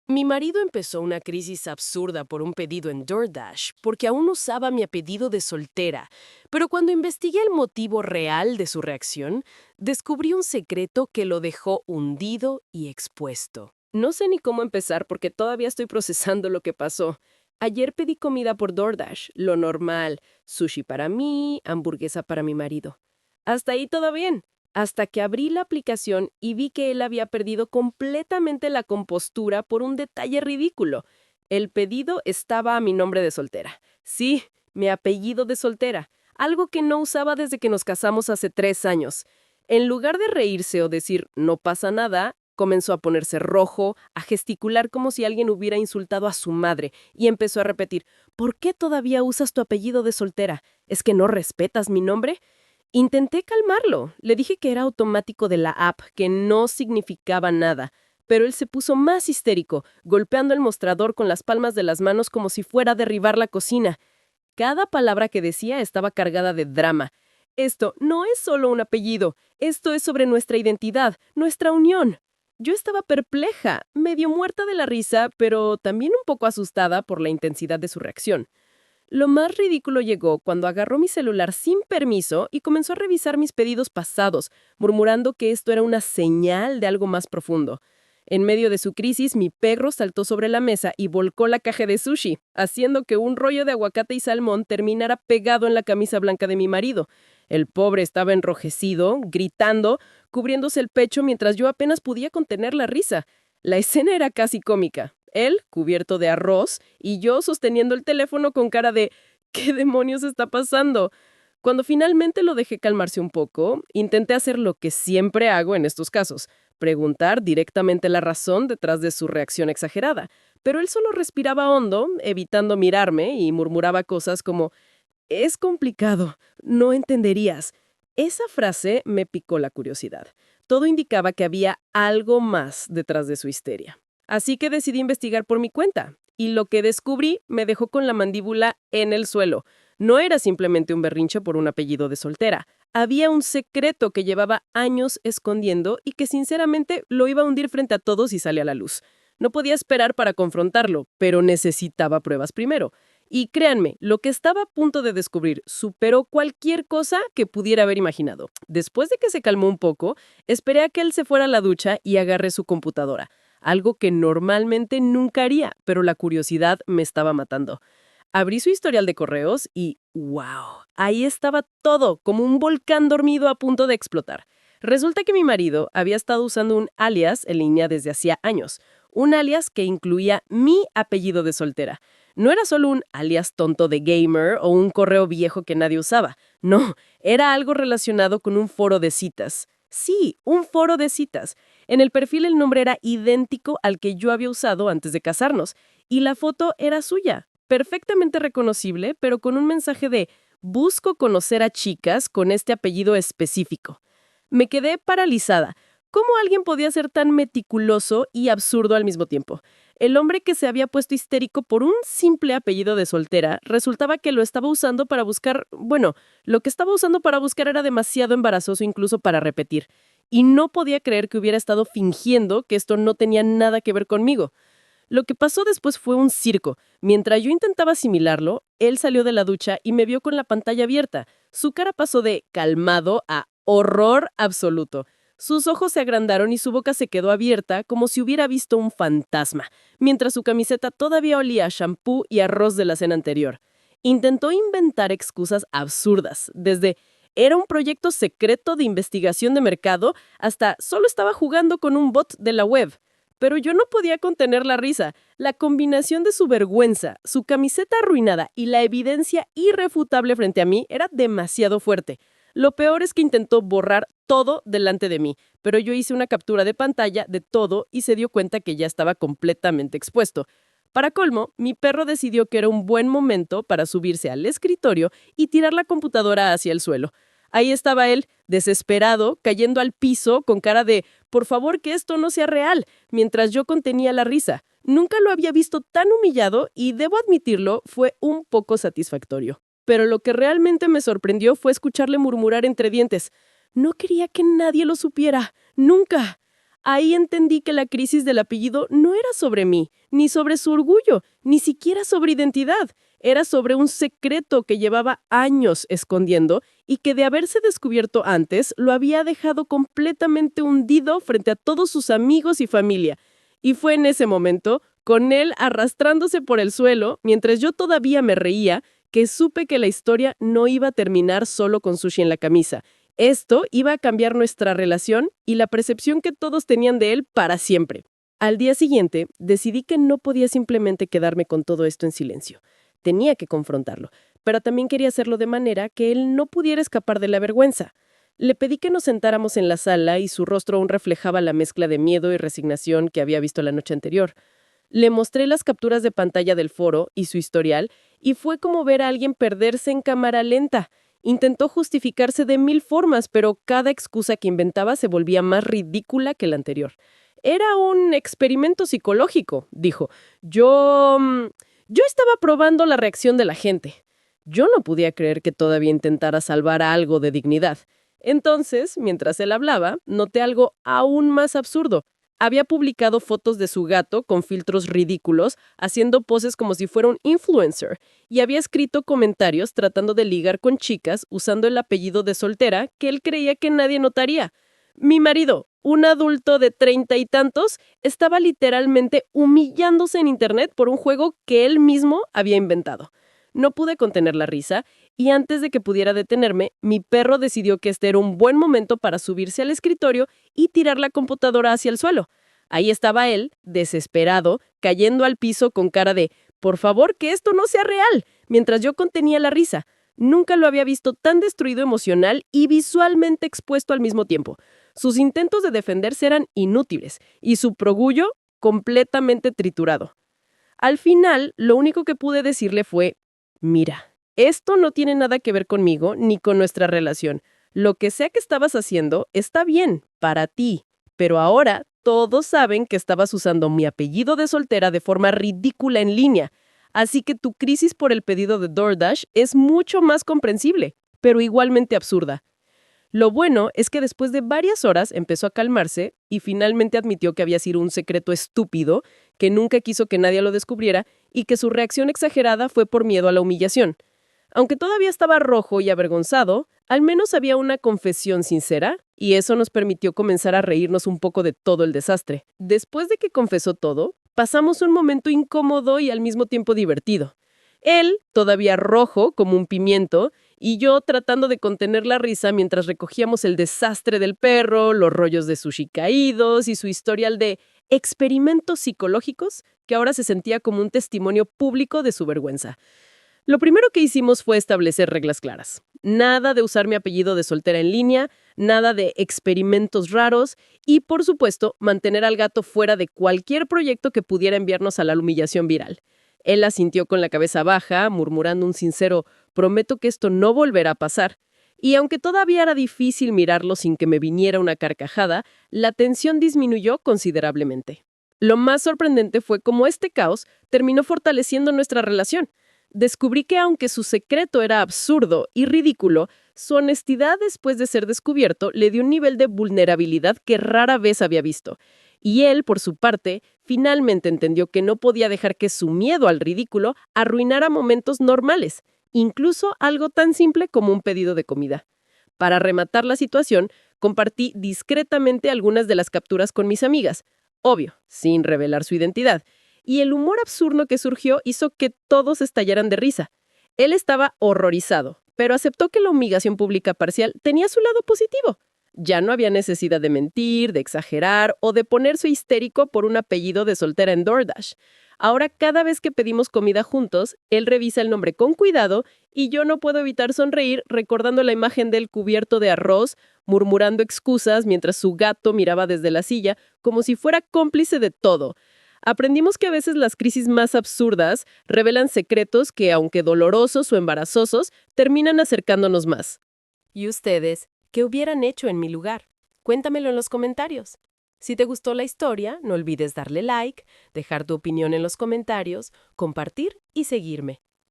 Mi marido empezó una crisis absurda por un pedido en DoorDash porque aún usaba mi apellido de soltera, pero cuando investigué el motivo real de su reacción, descubrí un secreto que lo dejó hundido y expuesto. No sé ni cómo empezar porque todavía estoy procesando lo que pasó. Ayer pedí comida por DoorDash, lo normal, sushi para mí, hamburguesa para mi marido. Hasta ahí todo bien, hasta que abrí la aplicación y vi que él había perdido completamente la compostura por un detalle ridículo. El pedido estaba a mi nombre de soltera. Sí, mi apellido de soltera, algo que no usaba desde que nos casamos hace 3 años. En lugar de reírse o decir no pasa nada, comenzó a ponerse rojo, a gesticular como si alguien hubiera insultado a su madre y empezó a repetir, ¿por qué todavía usas tu apellido de soltera? ¿Es que no respetas mi nombre? Intenté calmarlo, le dije que era automático de la app, que no significaba nada, pero él se puso más histérico, golpeando el mostrador con las palmas de las manos como si fuera a derribar la cocina. Cada palabra que decía estaba cargada de drama. Esto no es solo un apellido, esto es sobre nuestra identidad, nuestra unión. Yo estaba perpleja, medio muerta de la risa, pero también un poco asustada por la intensidad de su reacción. Lo más ridículo llegó cuando agarró mi celular sin permiso y comenzó a revisar mis pedidos pasados, murmurando que esto era una señal de algo más profundo. En medio de su crisis, mi perro saltó sobre la mesa y volcó la caja de sushi, haciendo que un rollo de aguacate y salmón terminara pegado en la camisa blanca de mi marido. El pobre estaba enrojecido, gritando, cubriéndose el pecho mientras yo apenas podía contener la risa. La escena era casi cómica. Él, cubierto de arroz, y yo sosteniendo el teléfono con cara de ¿qué demonios está pasando? Cuando finalmente lo dejé calmarse un poco, intenté hacer lo que siempre hago en estos casos, preguntar directamente la razón detrás de su reacción exagerada, pero él solo respiraba hondo, evitando mirarme, y murmuraba cosas como «Es complicado, no entenderías». Esa frase me picó la curiosidad. Todo indicaba que había algo más detrás de su histeria. Así que decidí investigar por mi cuenta, y lo que descubrí me dejó con la mandíbula en el suelo. No era simplemente un berrinche por un apellido de soltera. Había un secreto que llevaba años escondiendo y que sinceramente lo iba a hundir frente a todos si sale a la luz. No podía esperar para confrontarlo, pero necesitaba pruebas primero. Y créanme, lo que estaba a punto de descubrir superó cualquier cosa que pudiera haber imaginado. Después de que se calmó un poco, esperé a que él se fuera a la ducha y agarré su computadora, algo que normalmente nunca haría, pero la curiosidad me estaba matando. Abrí su historial de correos y ¡wow! Ahí estaba todo, como un volcán dormido a punto de explotar. Resulta que mi marido había estado usando un alias en línea desde hacía años, un alias que incluía mi apellido de soltera. No era solo un alias tonto de gamer o un correo viejo que nadie usaba. No, era algo relacionado con un foro de citas. Sí, un foro de citas. En el perfil el nombre era idéntico al que yo había usado antes de casarnos, y la foto era suya, perfectamente reconocible, pero con un mensaje de «Busco conocer a chicas con este apellido específico». Me quedé paralizada. ¿Cómo alguien podía ser tan meticuloso y absurdo al mismo tiempo? El hombre que se había puesto histérico por un simple apellido de soltera resultaba que lo estaba usando para buscar, bueno, lo que estaba usando para buscar era demasiado embarazoso incluso para repetir. Y no podía creer que hubiera estado fingiendo que esto no tenía nada que ver conmigo. Lo que pasó después fue un circo. Mientras yo intentaba asimilarlo, él salió de la ducha y me vio con la pantalla abierta. Su cara pasó de calmado a horror absoluto. Sus ojos se agrandaron y su boca se quedó abierta como si hubiera visto un fantasma, mientras su camiseta todavía olía a shampoo y arroz de la cena anterior. Intentó inventar excusas absurdas, desde era un proyecto secreto de investigación de mercado hasta solo estaba jugando con un bot de la web. Pero yo no podía contener la risa. La combinación de su vergüenza, su camiseta arruinada y la evidencia irrefutable frente a mí era demasiado fuerte. Lo peor es que intentó borrar todo delante de mí, pero yo hice una captura de pantalla de todo y se dio cuenta que ya estaba completamente expuesto. Para colmo, mi perro decidió que era un buen momento para subirse al escritorio y tirar la computadora hacia el suelo. Ahí estaba él, desesperado, cayendo al piso con cara de «por favor que esto no sea real», mientras yo contenía la risa. Nunca lo había visto tan humillado y, debo admitirlo, fue un poco satisfactorio. Pero lo que realmente me sorprendió fue escucharle murmurar entre dientes «No quería que nadie lo supiera, nunca». Ahí entendí que la crisis del apellido no era sobre mí, ni sobre su orgullo, ni siquiera sobre identidad. Era sobre un secreto que llevaba años escondiendo y que de haberse descubierto antes lo había dejado completamente hundido frente a todos sus amigos y familia. Y fue en ese momento, con él arrastrándose por el suelo, mientras yo todavía me reía, que supe que la historia no iba a terminar solo con sushi en la camisa. Esto iba a cambiar nuestra relación y la percepción que todos tenían de él para siempre. Al día siguiente, decidí que no podía simplemente quedarme con todo esto en silencio. Tenía que confrontarlo, pero también quería hacerlo de manera que él no pudiera escapar de la vergüenza. Le pedí que nos sentáramos en la sala y su rostro aún reflejaba la mezcla de miedo y resignación que había visto la noche anterior. Le mostré las capturas de pantalla del foro y su historial, y fue como ver a alguien perderse en cámara lenta. Intentó justificarse de 1000 formas, pero cada excusa que inventaba se volvía más ridícula que la anterior. Era un experimento psicológico, dijo. Yo estaba probando la reacción de la gente. Yo no podía creer que todavía intentara salvar algo de dignidad. Entonces, mientras él hablaba, noté algo aún más absurdo. Había publicado fotos de su gato con filtros ridículos, haciendo poses como si fuera un influencer, y había escrito comentarios tratando de ligar con chicas usando el apellido de soltera que él creía que nadie notaría. Mi marido, un adulto de 30 y tantos, estaba literalmente humillándose en internet por un juego que él mismo había inventado. No pude contener la risa, y antes de que pudiera detenerme, mi perro decidió que este era un buen momento para subirse al escritorio y tirar la computadora hacia el suelo. Ahí estaba él, desesperado, cayendo al piso con cara de «por favor, que esto no sea real», mientras yo contenía la risa. Nunca lo había visto tan destruido emocional y visualmente expuesto al mismo tiempo. Sus intentos de defenderse eran inútiles, y su progrullo completamente triturado. Al final, lo único que pude decirle fue «mira, esto no tiene nada que ver conmigo ni con nuestra relación. Lo que sea que estabas haciendo está bien, para ti. Pero ahora todos saben que estabas usando mi apellido de soltera de forma ridícula en línea. Así que tu crisis por el pedido de DoorDash es mucho más comprensible, pero igualmente absurda». Lo bueno es que después de varias horas empezó a calmarse y finalmente admitió que había sido un secreto estúpido, que nunca quiso que nadie lo descubriera y que su reacción exagerada fue por miedo a la humillación. Aunque todavía estaba rojo y avergonzado, al menos había una confesión sincera, y eso nos permitió comenzar a reírnos un poco de todo el desastre. Después de que confesó todo, pasamos un momento incómodo y al mismo tiempo divertido. Él, todavía rojo como un pimiento, y yo tratando de contener la risa mientras recogíamos el desastre del perro, los rollos de sushi caídos y su historial de experimentos psicológicos que ahora se sentía como un testimonio público de su vergüenza. Lo primero que hicimos fue establecer reglas claras. Nada de usar mi apellido de soltera en línea, nada de experimentos raros y, por supuesto, mantener al gato fuera de cualquier proyecto que pudiera enviarnos a la humillación viral. Él asintió con la cabeza baja, murmurando un sincero «prometo que esto no volverá a pasar». Y aunque todavía era difícil mirarlo sin que me viniera una carcajada, la tensión disminuyó considerablemente. Lo más sorprendente fue cómo este caos terminó fortaleciendo nuestra relación. Descubrí que aunque su secreto era absurdo y ridículo, su honestidad después de ser descubierto le dio un nivel de vulnerabilidad que rara vez había visto. Y él, por su parte, finalmente entendió que no podía dejar que su miedo al ridículo arruinara momentos normales, incluso algo tan simple como un pedido de comida. Para rematar la situación, compartí discretamente algunas de las capturas con mis amigas, obvio, sin revelar su identidad, y el humor absurdo que surgió hizo que todos estallaran de risa. Él estaba horrorizado, pero aceptó que la humillación pública parcial tenía su lado positivo. Ya no había necesidad de mentir, de exagerar o de ponerse histérico por un apellido de soltera en DoorDash. Ahora, cada vez que pedimos comida juntos, él revisa el nombre con cuidado y yo no puedo evitar sonreír recordando la imagen del cubierto de arroz, murmurando excusas mientras su gato miraba desde la silla como si fuera cómplice de todo. Aprendimos que a veces las crisis más absurdas revelan secretos que, aunque dolorosos o embarazosos, terminan acercándonos más. ¿Y ustedes? ¿Qué hubieran hecho en mi lugar? Cuéntamelo en los comentarios. Si te gustó la historia, no olvides darle like, dejar tu opinión en los comentarios, compartir y seguirme.